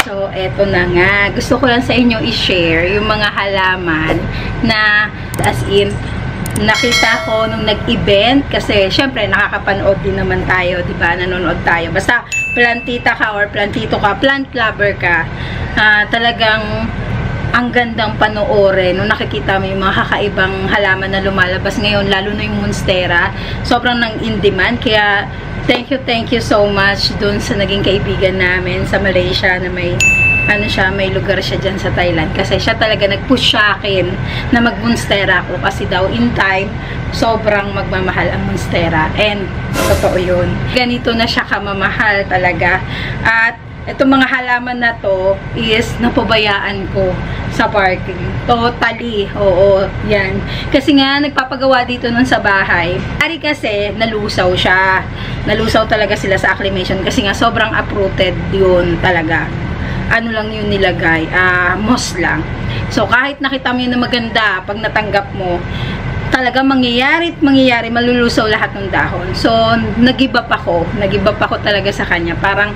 So, eto na nga. Gusto ko lang sa inyo i-share yung mga halaman na as in, nakita ko nung nag-event kasi syempre nakakapanood din naman tayo, 'di ba? Nanonood tayo. Basta plantita ka or plantito ka, plant lover ka, talagang ang gandang panoorin nung nakikita mo yung mga kakaibang halaman na lumalabas ngayon, lalo na yung monstera. Sobrang nang in demand, kaya thank you so much dun sa naging kaibigan namin sa Malaysia na may may lugar siya dyan sa Thailand. Kasi siya talaga nag-push sa akin na mag-monstera ako. Kasi daw in time, sobrang magmamahal ang monstera. And totoo yun. Ganito na siya kamamahal talaga. At itong mga halaman na to is napabayaan ko sa parking. Totally. Oo, yan. Kasi nga, nagpapagawa dito nun sa bahay. Ari kasi, nalusaw siya. Nalusaw talaga sila sa acclimation. Kasi nga, sobrang uprooted yun talaga. Ano lang yun nilagay, moss lang. So, kahit nakita mo yun na maganda, pag natanggap mo, talaga mangyayari, malulusaw lahat ng dahon. So, nag-give up ako talaga sa kanya. Parang,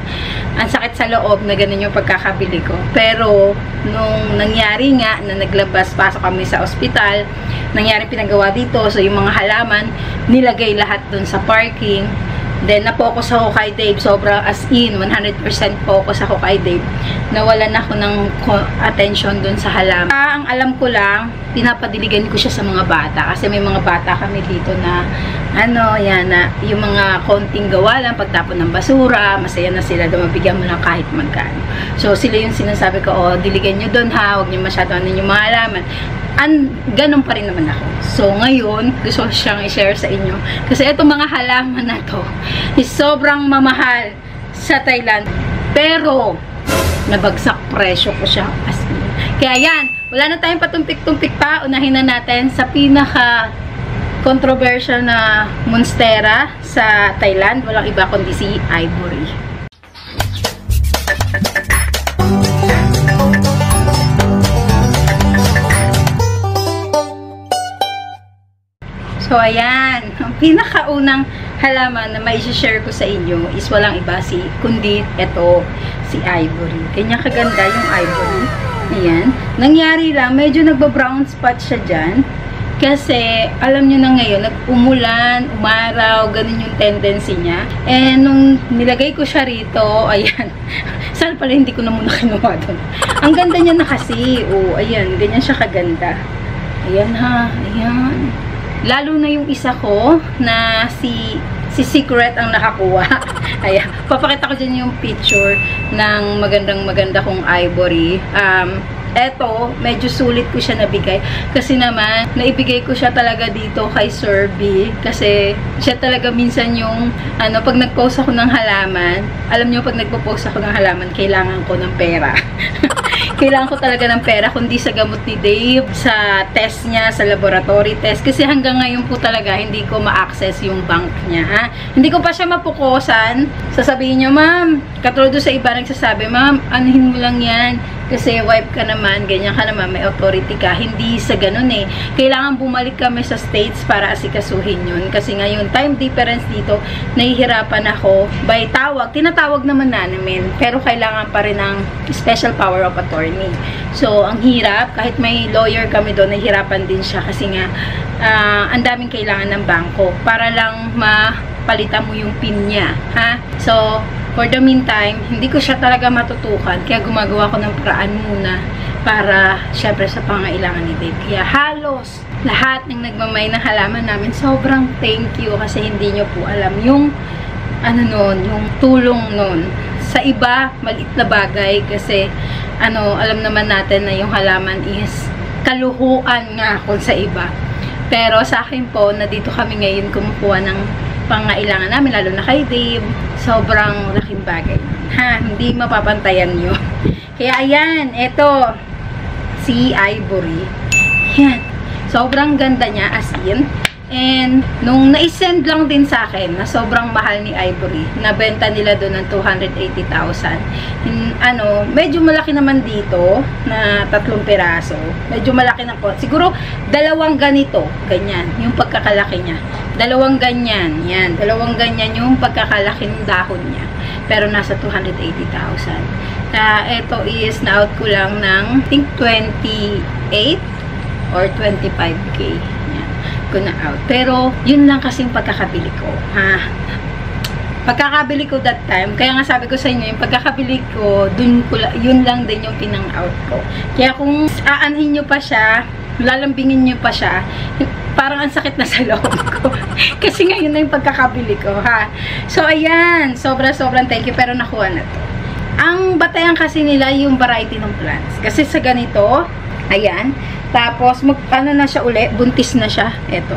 ang sakit sa loob na ganun yung pagkakabili ko. Pero, nung nangyari nga, na naglabas, pasok kami sa ospital, nangyari pinagawa dito, so yung mga halaman, nilagay lahat dun sa parking. Then, na-focus ako kay Dave. Sobra as in, 100% focus ako kay Dave. Nawalan ako ng attention dun sa halaman. Ang alam ko lang, pinapadiligan ko siya sa mga bata. Kasi may mga bata kami dito na, yung mga konting gawa lang, pagtapon ng basura, masaya na sila, mabigyan mo lang kahit magkano. So, sila yung sinasabi ko, diligan nyo dun ha, huwag nyo masyado yung mga halaman. Ganun pa rin naman ako. So, ngayon, gusto ko siyang i-share sa inyo. Kasi itong mga halaman na to is sobrang mamahal sa Thailand. Pero, nabagsak presyo ko siya as in. Kaya yan, wala na tayong patumpik-tumpik pa. Unahin na natin sa pinaka controversial na monstera sa Thailand. Walang iba kundi si Ivory. So, ayan. Ang pinakaunang halaman na mai-share ko sa inyo is walang iba kundi ito, si Ivory. Kanya kaganda yung Ivory. Ayan. Nangyari lang, medyo nagba-brown spot siya dyan. Kasi, alam nyo na ngayon, nag-umulan, umaraw, ganun yung tendency niya. And, nung nilagay ko siya rito, ayan. Saan pala hindi ko na muna kinuha doon. Ang ganda niya na kasi. Oh, ayan. Ganyan siya kaganda. Ayan ha. Ayan. Lalo na yung isa ko na si Secret ang nakakuha. Ayan. Papakita ko dyan yung picture ng maganda kong Ivory. Eto, medyo sulit ko siya nabigay. Kasi naman, naibigay ko siya talaga dito kay Sir B. Kasi siya talaga minsan yung, pag nag-post ako ng halaman, alam nyo, pag nagpo-post ako ng halaman, kailangan ko ng pera. Kailangan ko talaga ng pera, kundi sa gamot ni Dave, sa test niya, sa laboratory test. Kasi hanggang ngayon po talaga, hindi ko ma-access yung bank niya. Ha? Hindi ko pa siya mapukusan. Sasabihin niyo, ma'am, katulad doon sa iba nagsasabi, ma'am, anuhin mo lang yan. Kasi wife ka naman, ganyan ka naman, may authority ka. Hindi sa ganun eh. Kailangan bumalik kami sa States para asikasuhin yun. Kasi ngayon, time difference dito, nahihirapan ako by tawag. Tinatawag naman namin. Pero kailangan pa rin ng special power of attorney. So, ang hirap. Kahit may lawyer kami doon, nahihirapan din siya. Kasi nga, ang daming kailangan ng bangko. Para lang mapalitan mo yung PIN niya. Ha? So, for the meantime, hindi ko siya talaga matutukan. Kaya gumagawa ko ng paraan muna para, syempre, sa pangailangan ni Dave. Kaya halos lahat ng nagmamay ng halaman namin, sobrang thank you kasi hindi nyo po alam yung yung tulong nun. Sa iba, maliit na bagay kasi alam naman natin na yung halaman is kaluhuan nga kung sa iba. Pero sa akin po, na dito kami ngayon kumukuha ng pangailangan namin, lalo na kay Dave, sobrang laking bagay. Ha, hindi mapapantayan nyo. Kaya ayan, eto, si Ivory. Yan. Sobrang ganda niya, as in. And, nung na-send lang din sa akin, na sobrang mahal ni Ivory, nabenta nila doon ng 280,000. Medyo malaki naman dito, na 3 piraso. Medyo malaki na po. Siguro, 2 ganito, ganyan, yung pagkakalaki niya. 2 ganyan, yan. 2 ganyan yung pagkakalaki ng dahon niya. Pero nasa 280,000. Ito is na-out ko lang ng, I think, 28 or 25K. Yan. Ko na-out. Pero, yun lang kasing pagkakabili ko. Pagkakabili ko that time, kaya nga sabi ko sa inyo, yung pagkakabili ko, yun lang din yung pinang-out ko. Kaya kung aanhin nyo pa siya, lalambingin nyo pa siya, parang ang sakit na sa loob ko. Kasi ngayon na yung pagkakabili ko, ha. So, ayan. Sobrang thank you. Pero nakuha na to. Ang batayan kasi nila yung variety ng plants. Kasi sa ganito, ayan. Tapos, ano na siya uli, buntis na siya. Eto.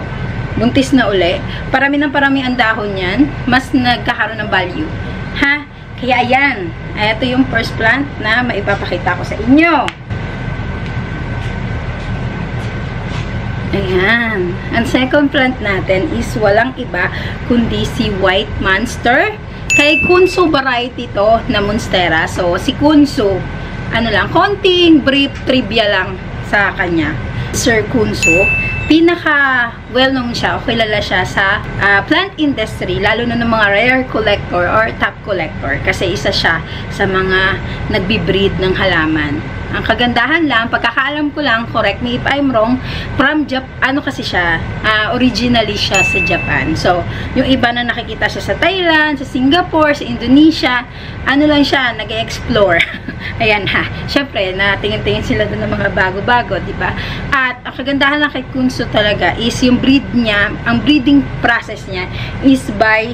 Buntis na uli. Parami ang dahon yan. Mas nagkakaroon ng value. Ha? Kaya ayan. Ito yung first plant na maipapakita ko sa inyo. Ayan. Ang second plant natin is walang iba kundi si White Monster. Kay Kunso variety to na Monstera. So, si Kunso, ano lang, konting brief trivia lang sa kanya. Sir Kunso, pinaka well-known siya o kilala siya sa plant industry, lalo na ng mga rare collector or top collector. Kasi isa siya sa mga nagbi-breed ng halaman. Ang kagandahan lang, pagkakaalam ko lang, correct me if I'm wrong, from Japan, ano kasi siya, originally siya sa Japan. So, yung iba na nakikita siya sa Thailand, sa Singapore, sa Indonesia, ano lang siya, nag-explore. Ayan ha. Siyempre, natingin-tingin sila doon ng mga bago-bago, di ba? At ang kagandahan lang kay Kunso talaga is yung breed niya, ang breeding process niya is by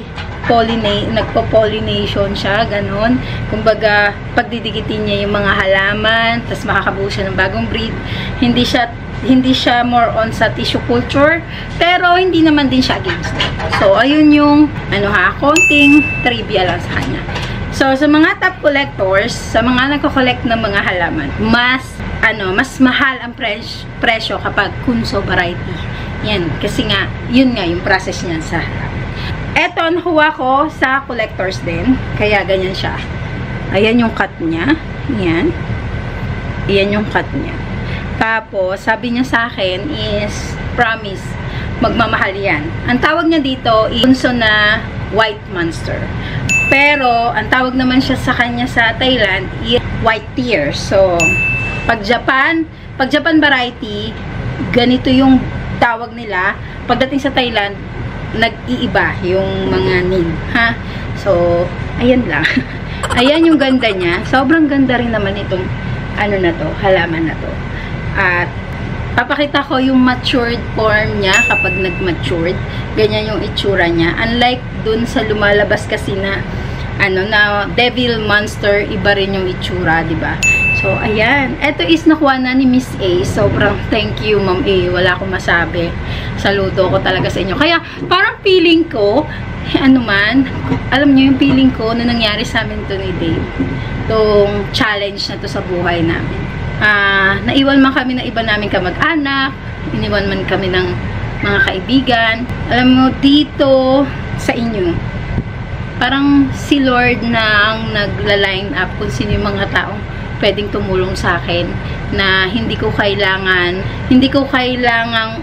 nagpo-pollination siya, ganun. Kumbaga, pagdidikitin niya yung mga halaman, tapos makakabuo siya ng bagong breed. Hindi siya more on sa tissue culture, pero hindi naman din siya against it. So, ayun yung, konting trivia lang sa kanya. So, sa mga top collectors, sa mga nagko-collect ng mga halaman, mas mahal ang presyo kapag Kunso variety. Yan, kasi nga, yun nga yung process niya sa halaman. Eto, nakuha ko sa collectors din. Kaya ganyan siya. Ayan yung cut niya. Ayan. Ayan yung cut niya. Tapos, sabi niya sa akin is, promise, magmamahal yan. Ang tawag niya dito is Kunso na White Monster. Pero, ang tawag naman siya sa kanya sa Thailand is White Tear. So, pag Japan variety, ganito yung tawag nila. Pagdating sa Thailand, nag-iiba yung mga name, ha? So, ayan lang. Ayan yung ganda niya. Sobrang ganda rin naman itong halaman na to. At papakita ko yung matured form niya kapag nag-matured. Ganyan yung itsura niya. Unlike dun sa lumalabas kasi na na devil monster, iba rin yung itsura, di ba? So, ayan. Ito is nakuha na ni Miss A. Sobrang thank you, Ma'am A. Wala akong masabi. Saludo ko talaga sa inyo. Kaya, parang feeling ko, alam niyo yung feeling ko na nangyari sa amin to ni Dave. Itong challenge na to sa buhay namin. Naiwan man kami ng iba namin kamag-anak. Iniwan man kami ng mga kaibigan. Alam mo, dito sa inyo, parang si Lord na ang nagla-line up kung sino yung mga taong pwedeng tumulong sa akin na hindi ko kailangang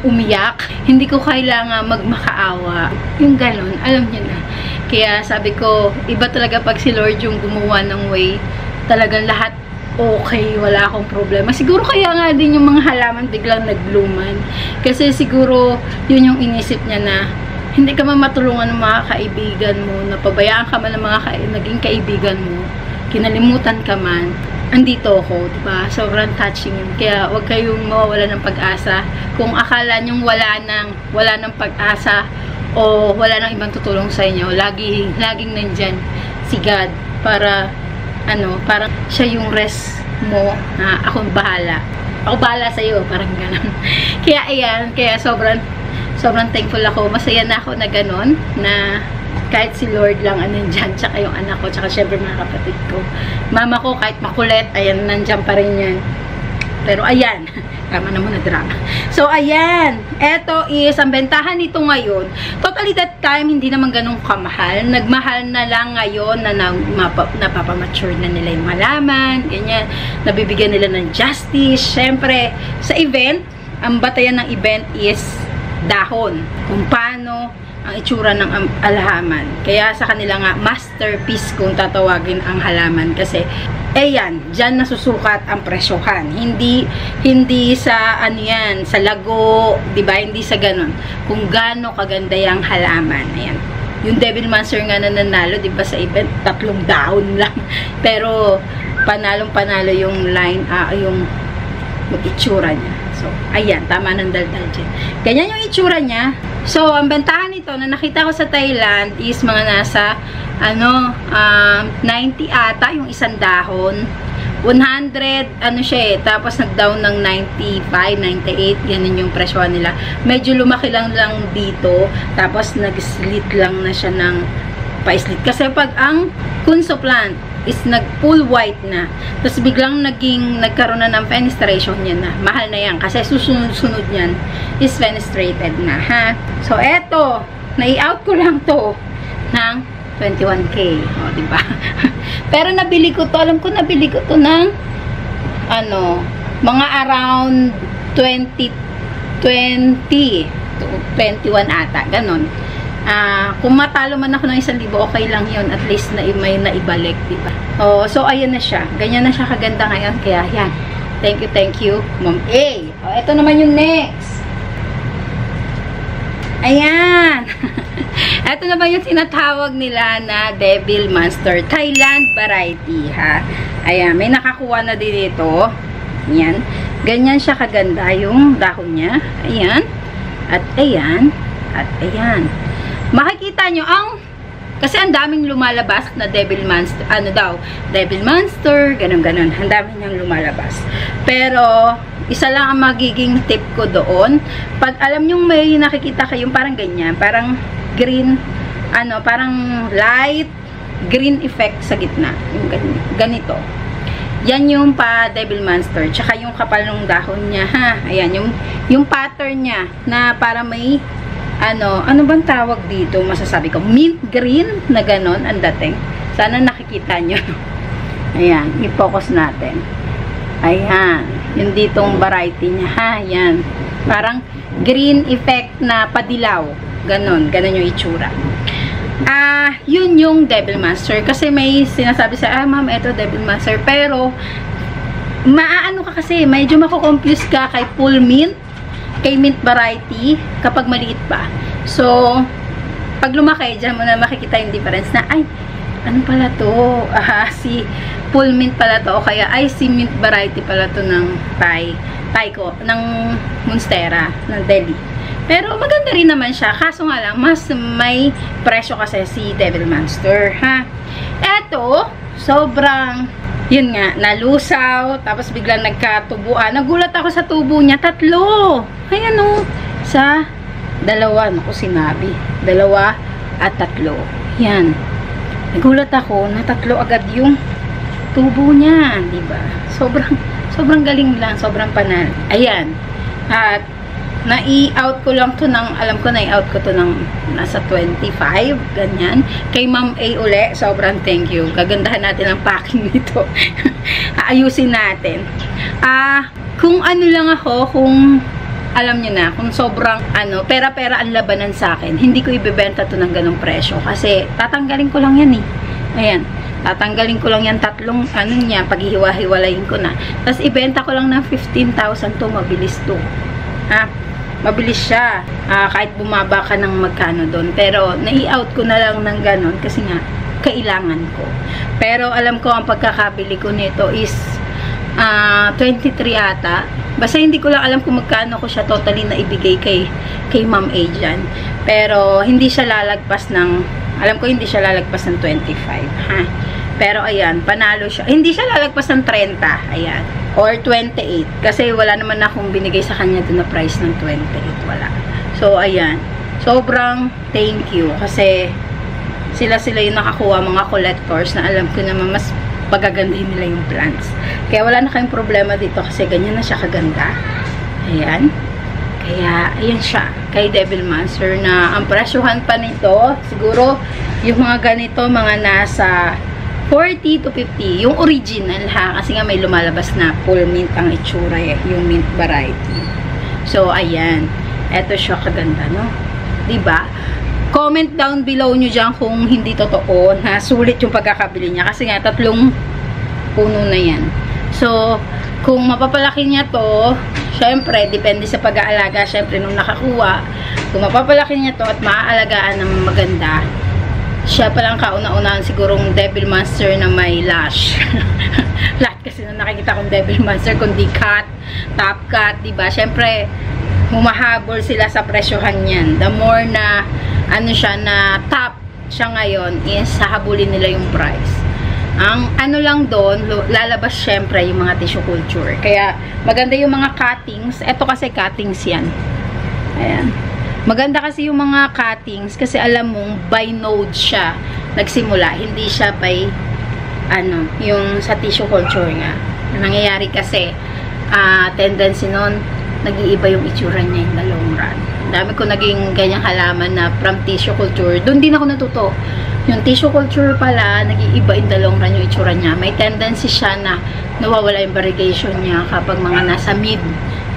umiyak, hindi ko kailangan magmakaawa. Yung ganun, alam niyo na. Kaya sabi ko, iba talaga pag si Lord yung gumawa ng way, talagang lahat okay, wala akong problema. Siguro kaya nga din yung mga halaman biglang nagluman. Kasi siguro yun yung inisip niya na hindi ka man matulungan ng mga kaibigan mo, napabayaan ka man ng mga naging kaibigan mo, kinalimutan ka man, andito ako, diba? Sobrang touching yun. Kaya huwag kayong mawawala ng pag-asa. Kung akala nyong wala ng pag-asa o wala nang ibang tutulong sa inyo, laging nandyan si God para parang siya yung rest mo, na akong bahala. Ako bahala sa'yo, parang gano'n. Kaya ayan, sobrang thankful ako. Masaya na ako na gano'n, na kahit si Lord lang nandyan, tsaka yung anak ko, tsaka syempre mga kapatid ko. Mama ko, kahit makulit, ayan, nandyan pa rin yan. Pero ayan, tama na muna drama. So ayan, eto is, ang bentahan nito ngayon, totally that time, hindi naman ganun kamahal. Nagmahal na lang ngayon na napapamature na nila yung halaman, ganyan, nabibigyan nila ng justice. Syempre, sa event, ang batayan ng event is dahon. Kung paano ang itsura ng halaman. Kaya sa kanila nga, masterpiece kung tatawagin ang halaman. Kasi, yan, dyan nasusukat ang presyohan. Hindi sa ano yan, sa lago, di ba? Hindi sa ganun. Kung gaano kaganda yung halaman. Ayan. Yung Devil Monster nga na nanalo, di ba, sa event, 3 dahon lang. Pero, panalong-panalo yung line, yung itsura niya. So, ayan, tama ng daldal dyan. Ganyan yung itsura niya. So, ang bentahan nito na nakita ko sa Thailand is mga nasa, 90 ata, yung isang dahon. 100, siya tapos nag-down ng 95, 98, ganun yung presyo nila. Medyo lumaki lang dito, tapos nag-slit lang na siya ng pa-slit. Kasi pag ang Kunso plant is nag-full white na, tapos biglang nagkaroon na ng fenestration yan na. Mahal na yan, kasi susunod-sunod yan is fenestrated na, ha? So, eto, nai-out ko lang to ng 21K. O, diba? Pero nabili ko to, alam ko nabili ko to ng mga around 21 ata, ganon. Kung matalo man ako ng 1,000, okay lang yun. At least na may naibalik, diba? Oh, so, ayan na siya. Ganyan na siya kaganda ngayon. Kaya, yan. Thank you, Ma'am A. Oh, ito naman yung next. Ayan. Ito naman yung tinatawag nila na Devil Monster. Thailand variety, ha? Ayan. May nakakuha na din ito. Ayan. Ganyan siya kaganda yung dahon niya. Ayan. At ayan. At ayan. Makikita nyo kasi ang daming lumalabas na Devil Monster, Devil Monster, ganun-ganun. Ang daming niyang lumalabas. Pero, isa lang ang magiging tip ko doon. Pag alam nyo may nakikita kayong parang ganyan, parang green, parang light green effect sa gitna. Yung ganito. Yan yung pa Devil Monster. Tsaka yung kapal ng dahon niya, ha? Ayan, yung pattern niya na para may ano bang tawag dito? Masasabi ko, mint green na ganon ang dating. Sana nakikita nyo. Ayan, i-focus natin. Ayan, yung ditong variety niya, ha? Ayan, parang green effect na padilaw. Ganon yung itsura. Yun yung Devil Monster. Kasi may sinasabi sa, ma'am, eto Devil Monster. Pero, maaano ka kasi, medyo mako-confuse ka kay full mint, kay mint variety, kapag maliit pa. So, pag lumaki, dyan mo na makikita yung difference na, ay, ano pala to? Si full mint pala to. O kaya, ay, si mint variety pala to ng Thai ko, ng Monstera, ng Delhi. Pero, maganda rin naman siya. Kaso nga lang, mas may presyo kasi si Devil Monster, ha? Eto, sobrang, yun nga, nalusaw, tapos biglang nagkatubuan. Nagulat ako sa tubo niya, 3. Ayan o, sa 2, naku sinabi, 2 at 3. Yan. Nagulat ako na 3 agad yung tubo niya, diba? Sobrang galing lang, sobrang panal. Ayan. At, na-i-out ko lang to ng, alam ko na-i-out ko to ng nasa 25, ganyan. Kay Ma'am A uli, sobrang thank you. Gagandahan natin ang packing nito. Aayusin natin. Kung ano lang ako, kung alam nyo na, kung sobrang pera-pera ang labanan sa akin, hindi ko ibebenta to ng ganong presyo. Kasi tatanggalin ko lang yan eh. Ayan. Tatanggalin ko lang yan 3, niya, paghihiwa-hiwalayin ko na. Tapos ibenta ko lang ng 15,000 to, mabilis to. Mabilis siya. Kahit bumaba ka ng magkano doon. Pero, nai-out ko na lang ng ganon kasi nga, kailangan ko. Pero, alam ko, ang pagkakabili ko nito is 23 ata. Basta hindi ko lang alam kung magkano ko siya totally na ibigay kay Ma'am A dyan. Pero, hindi siya lalagpas ng, alam ko hindi siya lalagpas ng 25. Ha? Pero, ayan, panalo siya. Hindi siya lalagpas ng 30. Ayan. Or 28. Kasi wala naman akong binigay sa kanya doon na price ng 28. Wala. So, ayan. Sobrang thank you. Kasi, sila yung nakakuha, mga collectors na alam ko naman mas pagagandahin nila yung plants. Kaya wala na kayong problema dito kasi ganyan na siya kaganda. Ayan. Kaya, ayan siya. Kay Devil Monster na ang presyuhan pa nito, siguro, yung mga ganito, mga nasa 40 to 50. Yung original ha. Kasi nga may lumalabas na full mint ang itsura eh. Yung mint variety. So, ayan. Eto siya kaganda, no? Diba? Comment down below nyo dyan kung hindi totoo na sulit yung pagkakabili niya. Kasi nga, 3 puno na yan. So, kung mapapalaki niya to, syempre, depende sa pag-aalaga, syempre, nung nakakuha, kung mapapalaki niya to at maaalagaan ng maganda, siya palang kauna-unahan sigurong Devil Monster na may lash. Lahat kasi na nakikita kong Devil Monster, kundi cat, top cat, diba? Syempre, humahabol sila sa presyohan yan. The more na, ano siya, na top siya ngayon, is hahabulin nila yung price. Ang ano lang doon, lalabas syempre yung mga tissue culture. Kaya, maganda yung mga cuttings. Ito kasi cuttings yan. Ayan. Maganda kasi yung mga cuttings kasi alam mong by node siya nagsimula. Hindi siya by ano, yung sa tissue culture nga. Nangyayari kasi tendency nun, nag-iiba yung itsura niya in the long run. Dami ko naging ganyang halaman na from tissue culture. Doon din ako natuto. Yung tissue culture pala, nag-iiba in the long run yung itsura niya. May tendency siya na nawawala yung variegation niya kapag mga nasa mid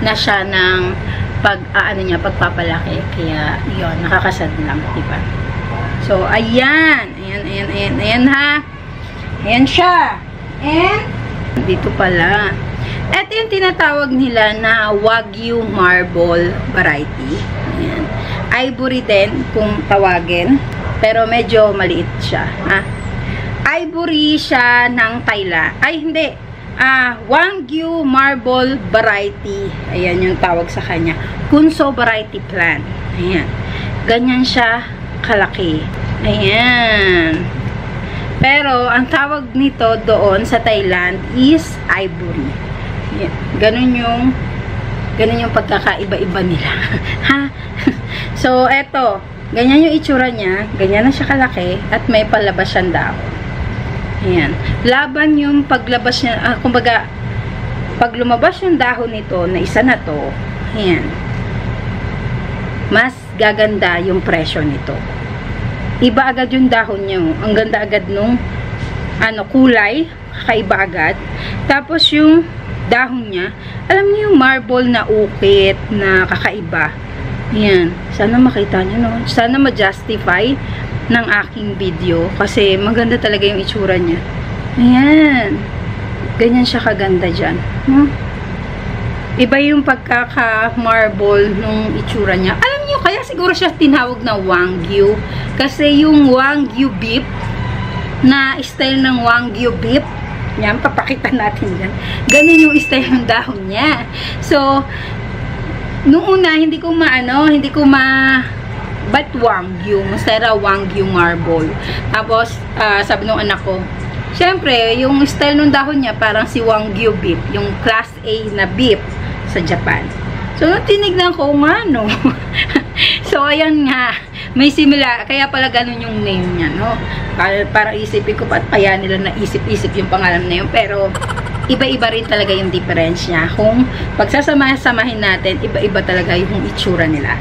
na siya ng pagpapalaki. Kaya, yun, nakakasad lang, diba? So, ayan. Ayan ha. Ayan siya. And, dito pala. Ito yung tinatawag nila na Wagyu Marble variety. Ayan. Ivory din, kung tawagin. Pero medyo maliit siya. Ha? Ivory siya ng Thailand. Ay, hindi. Wagyu Marble variety. Ayan yung tawag sa kanya. Kunso variety plant. Ayan. Ganyan siya kalaki. Ayan. Pero, ang tawag nito doon sa Thailand is ivory. Ayan. Ganun yung pagkakaiba-iba nila. Ha? So, eto. Ganyan yung itsura niya. Ganyan na siya kalaki. At may palabas siyang dahon. Ayan. Laban yung paglabas niya, kumbaga, pag lumabas yung dahon nito, na isa na to, ayan, mas gaganda yung presyo nito. Iba agad yung dahon niya. Ang ganda agad nung, kulay, kakaiba agad. Tapos yung dahon niya, alam niyo yung marble na ukit, na kakaiba. Ayan. Sana makita niyo, no? Sana ma-justify ng aking video kasi maganda talaga yung itsura niya. Ayan. Ganyan siya kaganda dyan. Iba yung pagkaka-marble nung itsura niya. Alam niyo, kaya siguro siya tinawag na Wagyu. Kasi yung Wagyu beef, na style ng Wagyu beef, yan, papakita natin yan. Ganun yung style ng dahon niya. So, nung una, hindi ko ba't Wagyu? Masera Wagyu marble. Tapos, sabi nung anak ko, syempre, yung style ng dahon niya, parang si Wagyu beef. Yung class A na beef sa Japan. So, tinignan ko, no? So, ayan nga. May similar. Kaya pala ganun yung name niya, no? Para isipin ko, at kaya nila naisip-isip yung pangalan na yun. Pero, iba-iba rin talaga yung difference niya. Kung pagsasamahin natin, iba-iba talaga yung itsura nila.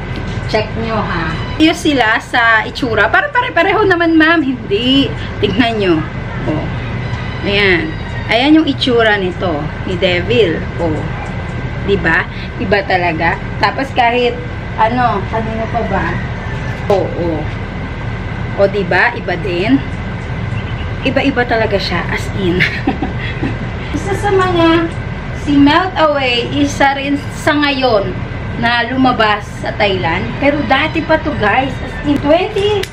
Check nyo, ha? Iyo sila sa itsura. Para pare-pareho naman, ma'am. Hindi. Tignan nyo. Oh. Ayan. Ayan yung itsura nito. Ni Devil. Oh. Diba? Iba talaga. Tapos kahit, kanino pa ba? Oo. O, diba? Iba din. Iba-iba talaga siya. As in. Isa sa mga, si Melt Away, isa rin sa ngayon, na lumabas sa Thailand. Pero dati pa to, guys. As in 2022,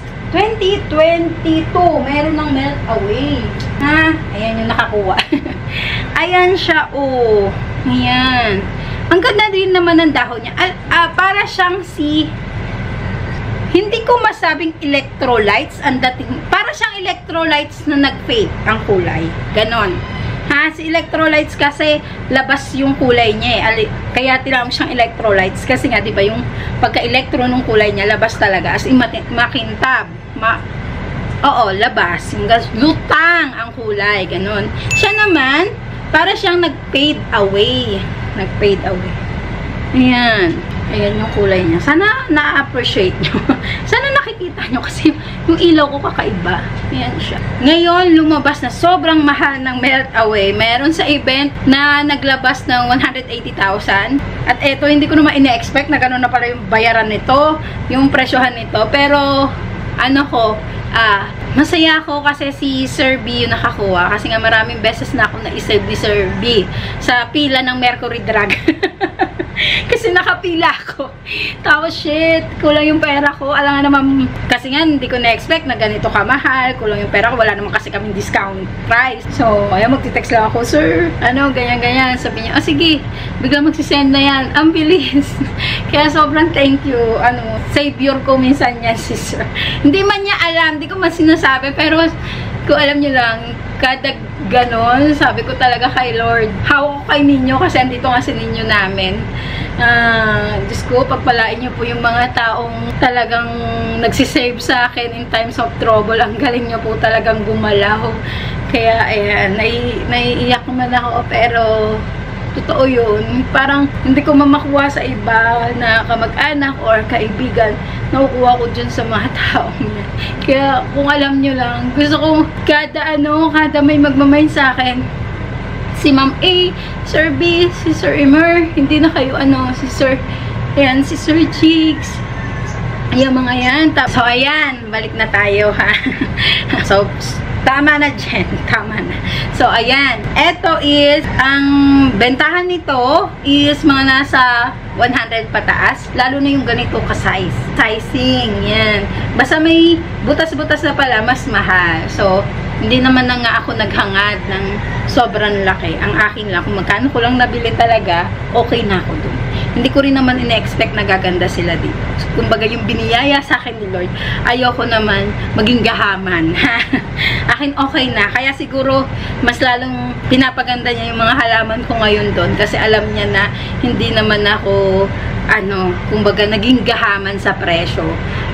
meron ng Melt Away. Ha? Ayan yung nakakuha. Ayan siya, oh. Ayan. Ang ganda din naman ng dahon niya. Para siyang hindi ko masabing electrolytes ang dating. Para siyang electrolytes na nag-fade ang kulay. Ganon. Ha, si electrolytes kasi labas yung kulay niya eh. Kaya tinawag siyang electrolytes kasi nga 'di ba yung pagka-electro ng kulay niya labas talaga as in makintab. Oo, labas. Yung lutang ang kulay, ganun. Siya naman para siyang nag-fade away. Nag-fade away. Ayan. Ayan yung kulay niya. Sana na-appreciate nyo. Sana nakikita nyo kasi yung ilaw ko kakaiba. Ayan siya. Ngayon, lumabas na sobrang mahal ng Melt Away. Meron sa event na naglabas ng 180,000. At eto, hindi ko naman ina-expect na gano'n na pala yung bayaran nito. Yung presyohan nito. Pero, Masaya ako kasi si Sir B yung nakakuha. Kasi nga maraming beses na ako na-save ni Sir B sa pila ng Mercury Drug. Kasi nakapila ako. Tapos, shit, kulang yung pera ko. Alam nga naman, kasi nga, hindi ko na-expect na ganito kamahal. Kulang yung pera ko. Wala naman kasi kaming discount price. So, ayan, magtitext lang ako, sir, ano, ganyan-ganyan. Sabi niya, sige, bigla magsisend na yan. Ang bilis. Kaya sobrang thank you. Ano, savior ko minsan yan, si sir. Hindi man niya alam, hindi ko man sinasabi, pero kung alam niyo lang, kada ganon, sabi ko talaga kay Lord, hawak ko kay ninyo kasi andito nga si ninyo namin. Diyos ko, pagpalain niyo po yung mga taong talagang nagsisave sa akin in times of trouble. Ang galing niyo po talagang gumalaw. Kaya, ayan, naiiyak man ako, pero totoo yun. Parang hindi ko mamakuha sa iba na kamag-anak or kaibigan. Nakukuha ko dyan sa mga taong yan. Kaya kung alam nyo lang, gusto ko kada may magmamind sa akin. Si Ma'am A, Sir B, si Sir Emer, hindi na kayo si Sir, ayan, si Sir Jigs. Ayan mga yan. So ayan, balik na tayo ha. So, tama na dyan. Tama na. So, ayan. Ito is, ang bentahan nito is mga nasa 100 pataas. Lalo na yung ganito ka-size. Sizing. Yan. Basta may butas-butas na pala, mas mahal. So, hindi naman na nga ako naghangad ng sobrang laki. Ang akin lang, kung magkano ko lang nabili talaga, okay na ako dun. Hindi ko rin naman ina-expect na gaganda sila dito. So, kumbaga yung biniyaya sa akin ni Lord, ayoko naman maging gahaman. Akin okay na. Kaya siguro, mas lalong pinapaganda niya yung mga halaman ko ngayon doon. Kasi alam niya na hindi naman ako, kumbaga naging gahaman sa presyo.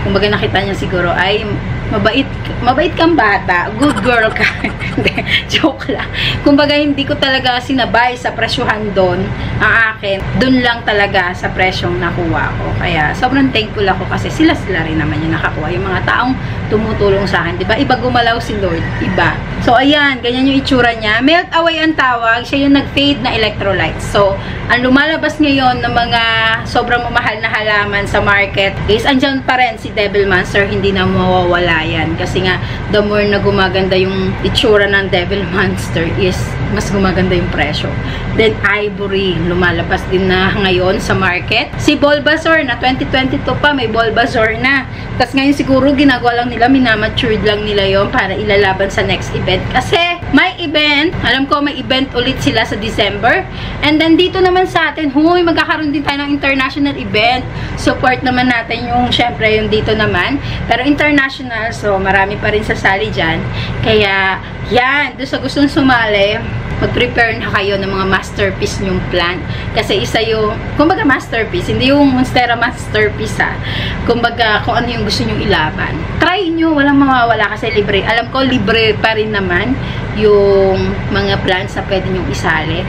Kumbaga nakita niya siguro, ay, mabait kang bata, good girl ka. Hindi, joke lang. Kumbaga, hindi ko talaga sinabay sa presyohan doon. Ang akin, doon lang talaga sa presyong nakuha ko. Kaya, sobrang thankful ako kasi sila rin naman yung nakakuha. Yung mga taong tumutulong sa akin. Diba? Iba gumalaw si Lord. Iba. So, ayan. Ganyan yung itsura niya. Melt away ang tawag. Siya yung nag-fade na electrolytes. So, ang lumalabas ngayon ng mga sobrang mamahal na halaman sa market is, andyan pa rin si Devil Monster. Hindi na mawawala yan. Kasi nga, the more na gumaganda yung itsura ng Devil Monster is mas gumaganda yung presyo. Then, Ivory, lumalabas din na ngayon sa market. Si Bulbasaur na 2022 pa, may Bulbasaur na. Tapos ngayon siguro, ginagawa lang nila, minamatured lang nila yon para ilalaban sa next event. Kasi, may event, alam ko may event ulit sila sa December. And then, dito naman sa atin, magkakaroon din tayo ng international event. Support naman natin yung, syempre, yung dito naman. Pero international, so marami pa rin sasali dyan. Kaya, yan, doon sa gustong sumali, mag-prepare na kayo ng mga masterpiece nyong plant. Kasi isa yung, kumbaga masterpiece, hindi yung Monstera masterpiece ha. Kumbaga, kung ano yung gusto nyong ilaban. Try nyo, walang mawawala kasi libre. Alam ko, libre pa rin naman yung mga plants na pwede nyong isali.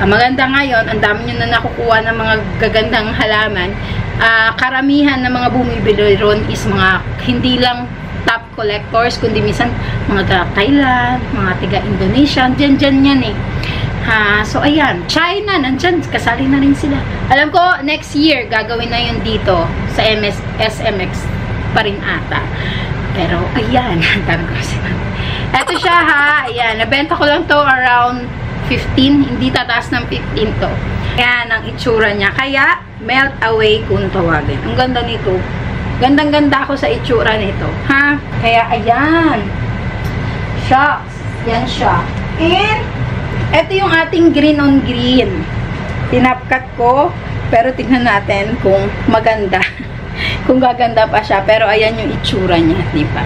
Ang maganda ngayon, ang dami nyo na nakukuha ng mga gagandang halaman. Karamihan ng mga bumibili ron is mga hindi lang top collectors, kundi minsan mga taga Thailand, mga taga Indonesia, dyan yan eh. So ayan, China, nandyan, kasali na rin sila. Alam ko, next year, gagawin na yun dito sa SMX pa rin ata. Pero ayan, dami ko sila. Eto siya ha, ayan, nabenta ko lang to around 15, hindi tataas ng 15 to. Ayan, ang itsura niya. Kaya, melt away kung tawagin. Ang ganda nito. Gandang-ganda ako sa itsura nito. Ha? Kaya, ayan. Shucks. Yan siya. And, ito yung ating green on green. Tinapkat ko. Pero tingnan natin kung maganda. Kung gaganda pa siya. Pero, ayan yung itsura niya. Diba?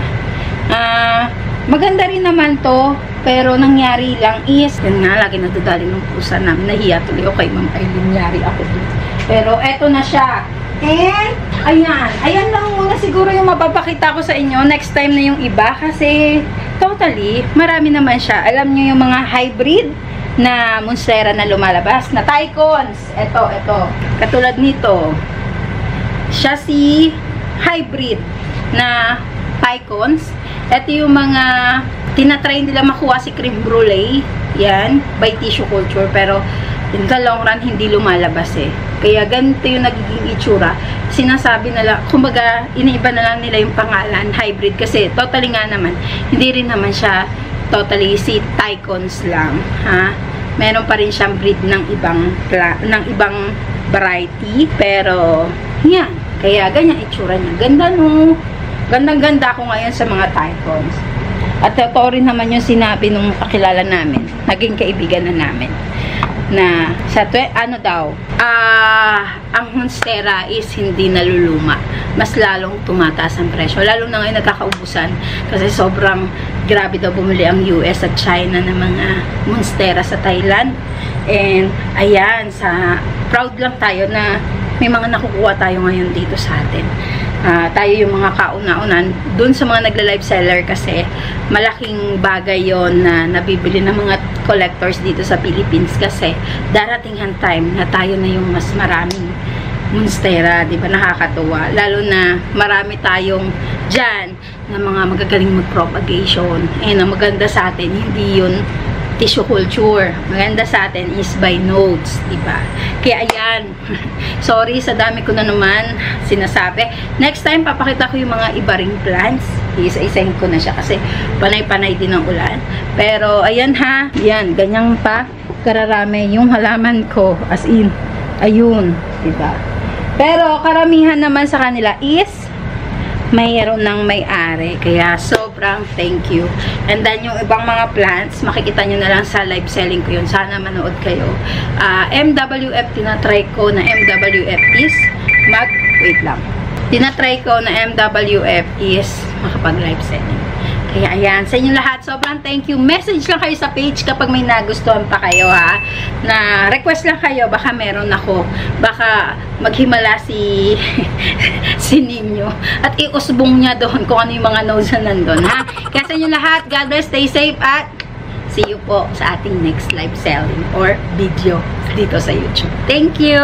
Maganda rin naman to. Pero, nangyari lang is, yan nga, lagi nadadali ng pusa namin. Nahiya tuloy. Okay, Ma'am Aileen, nangyari ako dito. Pero, eto na siya. And, ayan. Ayan lang muna siguro yung mapapakita ko sa inyo. Next time na yung iba. Kasi, totally, marami naman siya. Alam nyo yung mga hybrid na Monstera na lumalabas. Na Tycons. Ito. Katulad nito. Siya si hybrid na Tycons. Ito yung mga tinatry nila makuha si cream brulee. Yan. By tissue culture. Pero, in the long run, hindi lumalabas eh. Kaya ganito yung nagiging itsura. Sinasabi nila, kumbaga, iniiba na lang nila yung pangalan, hybrid. Kasi totally nga naman, hindi rin naman siya totally si Tycons lang. Ha? Meron pa rin siyang breed ng ibang variety. Pero, yan. Kaya ganyan itsura niya. Ganda no. Gandang-ganda ako ngayon sa mga Tycons. At totoo rin naman yung sinabi nung kakilala namin. Naging kaibigan na namin. Na sa ang Monstera is hindi naluluma. Mas lalong tumataas ang presyo. Lalo na ngayon nagkakaubusan kasi sobrang grabe daw bumili ang US at China ng mga Monstera sa Thailand. And ayan, proud lang tayo na may mga nakukuha tayo ngayon dito sa atin. Tayo yung mga kauna-unan dun sa mga nagla-live seller kasi malaking bagay yon na nabibili ng mga collectors dito sa Philippines kasi darating ang time na tayo na yung mas maraming Monstera, di ba? Nakakatuwa. Lalo na marami tayong dyan na mga magagaling mag-propagation. Ang maganda sa atin, hindi yun tissue culture. Maganda sa atin is by notes, diba? Kaya ayan, sorry sa dami ko na naman sinasabi. Next time, papakita ko yung mga iba ring plants. Isa-isahin ko na siya kasi panay-panay din ang ulan. Pero ayan ha, yan, ganyan pa kararami yung halaman ko. As in, ayun, diba? Pero karamihan naman sa kanila is mayroon ng may-ari. Kaya sobrang thank you. And then yung ibang mga plants, makikita nyo na lang sa live selling ko yun. Sana manood kayo. MWF, tinatry ko na MWF is wait lang. Tinatry ko na MWF is makapag-live selling. Kaya ayan, sa inyo lahat, sobrang thank you. Message lang kayo sa page kapag may nagustuhan pa kayo ha. Na request lang kayo, baka meron ako. Baka maghimala si Ninyo. At iusbong niya doon kung ano yung mga nodes na nandun ha. Kaya sa inyo lahat, God bless, stay safe at see you po sa ating next live selling or video dito sa YouTube. Thank you!